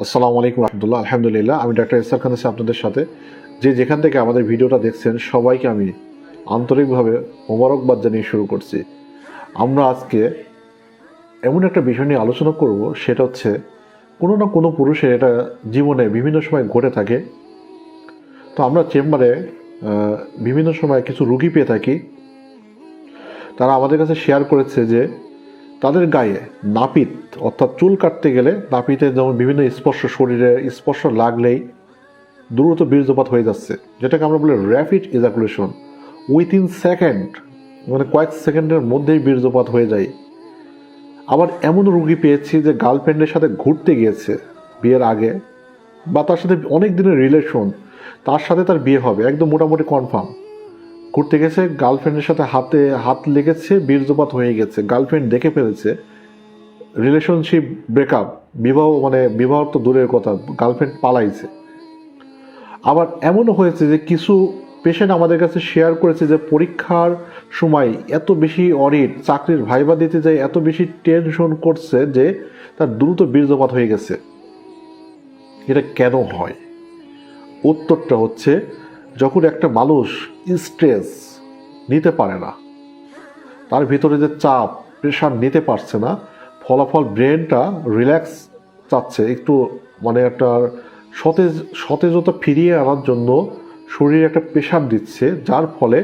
আসসালামু আলাইকুম রহমতুল্লাহ। আলহামদুলিল্লাহ, আমি ডাক্তার ইসরার খান আছি আপনাদের সাথে। যেখান থেকে আমাদের ভিডিওটা দেখছেন সবাইকে আমি আন্তরিকভাবে মোবারকবাদ জানিয়ে শুরু করছি। আমরা আজকে এমন একটা বিষয় নিয়ে আলোচনা করব, সেটা হচ্ছে কোনো না কোনো পুরুষের এটা জীবনে বিভিন্ন সময় ঘটে থাকে। তো আমরা চেম্বারে বিভিন্ন সময় কিছু রুগী পেয়ে থাকি। তারা আমাদের কাছে শেয়ার করেছে যে তাদের গায়ে নাপিত অর্থাৎ চুল কাটতে গেলে নাপিতের যেমন বিভিন্ন স্পর্শ, শরীরে স্পর্শ লাগলেই দ্রুত বীর্যপাত হয়ে যাচ্ছে, যেটাকে আমরা বলি র্যাপিড ইজাকুলেশন। উইথিন সেকেন্ড, মানে কয়েক সেকেন্ডের মধ্যেই বীর্যপাত হয়ে যায়। আবার এমন রুগী পেয়েছি যে গার্লফ্রেন্ডের সাথে ঘুরতে গিয়েছে বিয়ের আগে, বা তার সাথে অনেক দিনের রিলেশন, তার সাথে তার বিয়ে হবে একদম মোটামুটি কনফার্ম। ঘুরতে গেছে, গার্লফ্রেন্ডের সাথে হাত লেগেছে, বীর্যপাত হয়ে গেছে, গার্লফ্রেন্ড দেখে ফেলেছে, রিলেশনশিপ ব্রেকআপ, বিবাহ তো দূরের কথা, গার্লফ্রেন্ড পালাইছে। আবার এমনও হয়েছে যে কিছু পেশেন্ট আমাদের কাছে শেয়ার করেছে যে পরীক্ষার সময় এত বেশি অডিট, চাকরির ভাইবা দিতে যায় এত বেশি টেনশন করছে যে তার দ্রুত বীর্যপাত হয়ে গেছে। এটা কেন হয়? উত্তরটা হচ্ছে, যখন একটা মানুষ স্ট্রেস নিতে পারে না, তার ভিতরে যে চাপ, প্রেশার নিতে পারছে না, ফলাফল ব্রেনটা রিল্যাক্স চাচ্ছে, একটু একটা সতেজতা ফিরিয়ে আনার জন্য শরীরে একটা প্রেশার দিচ্ছে, যার ফলে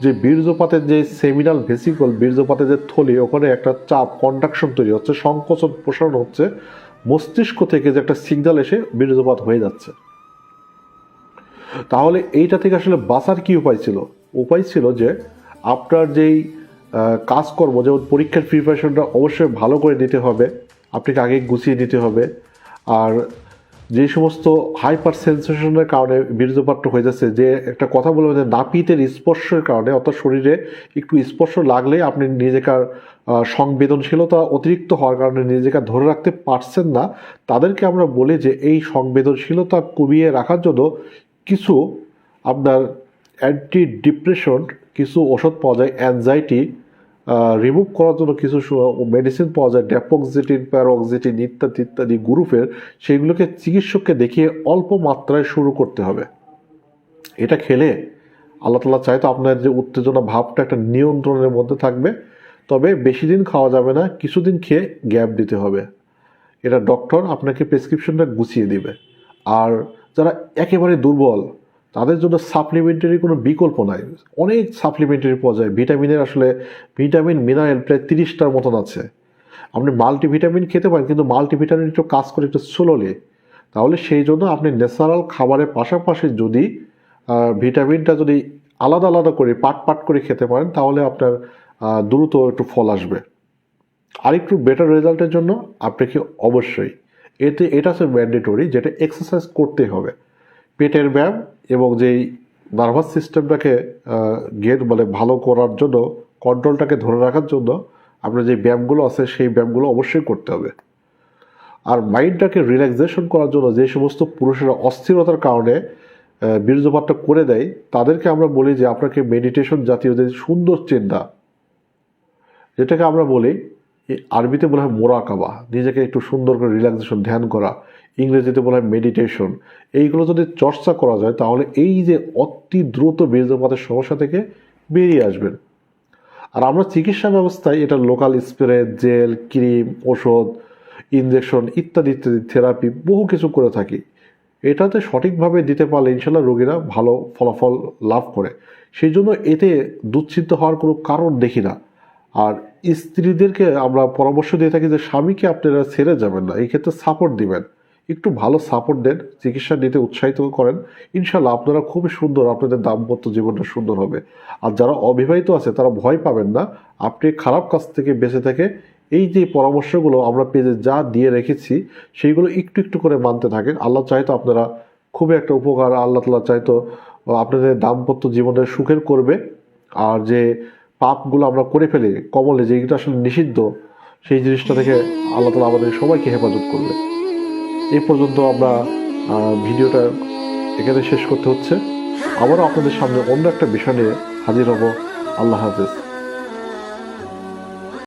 যে বীর্যপাতের যে সেমিনাল ভেসিকল, বীর্যপাতের যে থলি, ওখানে একটা চাপ, কন্ডাকশন তৈরি হচ্ছে, সংকোচন প্রসারণ হচ্ছে, মস্তিষ্ক থেকে যে একটা সিগন্যাল এসে বীর্যপাত হয়ে যাচ্ছে। তাহলে এইটা থেকে আসলে বাঁচার কি উপায় ছিল? উপায় ছিল যে আপনার যেই কাজকর্ম, যেমন পরীক্ষার প্রিপারেশনটা অবশ্যই ভালো করে নিতে হবে, আপনাকে আগে গুছিয়ে নিতে হবে। আর যে সমস্ত হাইপার সেন্সেশনের কারণে বীর্যপাতটা হয়ে যাচ্ছে, যে একটা কথা বলবো যে নাপিতের স্পর্শের কারণে, অর্থাৎ শরীরে একটু স্পর্শ লাগলেই আপনি নিজেকার সংবেদনশীলতা অতিরিক্ত হওয়ার কারণে নিজেকে ধরে রাখতে পারছেন না, তাদেরকে আমরা বলি যে এই সংবেদনশীলতা কমিয়ে রাখার জন্য কিছু আপনার অ্যান্টি ডিপ্রেশন কিছু ওষুধ পাওয়া যায়, অ্যাংজাইটি রিমুভ করার জন্য কিছু মেডিসিন পাওয়া যায়, ড্যাপক্সিটিন, প্যারক্সিটিন ইত্যাদি ইত্যাদি গ্রুপের। সেইগুলোকে চিকিৎসককে দেখিয়ে অল্প মাত্রায় শুরু করতে হবে। এটা খেলে আল্লাহ তাআলা চায় তো আপনার যে উত্তেজনা ভাবটা একটা নিয়ন্ত্রণের মধ্যে থাকবে, তবে বেশি দিন খাওয়া যাবে না, কিছুদিন খেয়ে গ্যাপ দিতে হবে। এটা ডক্টর আপনাকে প্রেসক্রিপশনটা গুছিয়ে দিবে। আর যারা একেবারে দুর্বল, তাদের জন্য সাপ্লিমেন্টারি কোনো বিকল্প নাই। অনেক সাপ্লিমেন্টারি পাওয়া যায় ভিটামিনের, আসলে ভিটামিন মিনারেল প্রায় 30টার মতন আছে। আপনি মাল্টিভিটামিন খেতে পারেন, কিন্তু মাল্টিভিটামিন একটু কাজ করে একটু স্লোলি। তাহলে সেই জন্য আপনি ন্যাচারাল খাবারের পাশাপাশি যদি ভিটামিনটা যদি আলাদা আলাদা করে পাট করে খেতে পারেন, তাহলে আপনার দ্রুত একটু ফল আসবে। আরেকটু বেটার রেজাল্টের জন্য আপনাকে অবশ্যই এটা হচ্ছে ম্যান্ডেটরি, যেটা এক্সারসাইজ করতে হবে। পেটের ব্যায়াম এবং যেই নার্ভাস সিস্টেমটাকে ভালো করার জন্য, কন্ট্রোলটাকে ধরে রাখার জন্য আপনার যে ব্যায়ামগুলো আছে সেই ব্যায়ামগুলো অবশ্যই করতে হবে। আর মাইন্ডটাকে রিল্যাক্সেশন করার জন্য যে সমস্ত পুরুষেরা অস্থিরতার কারণে বীর্যপাতটা করে দেয়, তাদেরকে আমরা বলি যে আপনাকে মেডিটেশন জাতীয় যে সুন্দর চিন্তা, যেটাকে আমরা বলি আরবিতে বলা হয় মোরাকাবা, নিজেকে একটু সুন্দর করে রিল্যাক্সেশন, ধ্যান করা, ইংরেজিতে বলা হয় মেডিটেশন। এইগুলো যদি চর্চা করা যায়, তাহলে এই যে অতি দ্রুত বীর্যপাতের সমস্যা থেকে বেরিয়ে আসবেন। আর আমরা চিকিৎসা ব্যবস্থায় এটা লোকাল স্প্রে, জেল, ক্রিম, ওষুধ, ইনজেকশন ইত্যাদি ইত্যাদি থেরাপি বহু কিছু করে থাকি। এটাতে সঠিকভাবে দিতে পারলে ইনশাল্লাহ রোগীরা ভালো ফলাফল লাভ করে। সেই জন্য এতে দুশ্চিন্তা হওয়ার কোনো কারণ দেখি না। আর স্ত্রীদেরকে আমরা পরামর্শ দিয়ে থাকি যে স্বামীকে আপনারা ছেড়ে যাবেন না, এই ক্ষেত্রে সাপোর্ট দিবেন, একটু ভালো সাপোর্ট দেন, চিকিৎসা নিতে উৎসাহিত করেন। ইনশাল্লাহ আপনারা খুবই সুন্দর, আপনাদের দাম্পত্য জীবনটা সুন্দর হবে। আর যারা অবিবাহিত আছে তারা ভয় পাবেন না, আপনি খারাপ কাজ থেকে বেঁচে থেকে এই যে পরামর্শগুলো আমরা পেজে যা দিয়ে রেখেছি সেইগুলো একটু একটু করে মানতে থাকেন। আল্লাহ চাইতো আপনারা খুবই একটা উপকার, আল্লাহ তাআলা চাইতো আপনাদের দাম্পত্য জীবনের সুখের করবে। আর যে পাপগুলো আমরা করে ফেলি কমলে, যেগুলো আসলে নিষিদ্ধ, সেই জিনিসটা থেকে আল্লাহ তাআলা আমাদের সবাইকে হেফাজত করবে। এই পর্যন্ত আমরা ভিডিওটা এখানে শেষ করতে হচ্ছে। আবারও আপনাদের সামনে অন্য একটা বিষয় নিয়ে হাজির হব। আল্লাহ হাফেজ।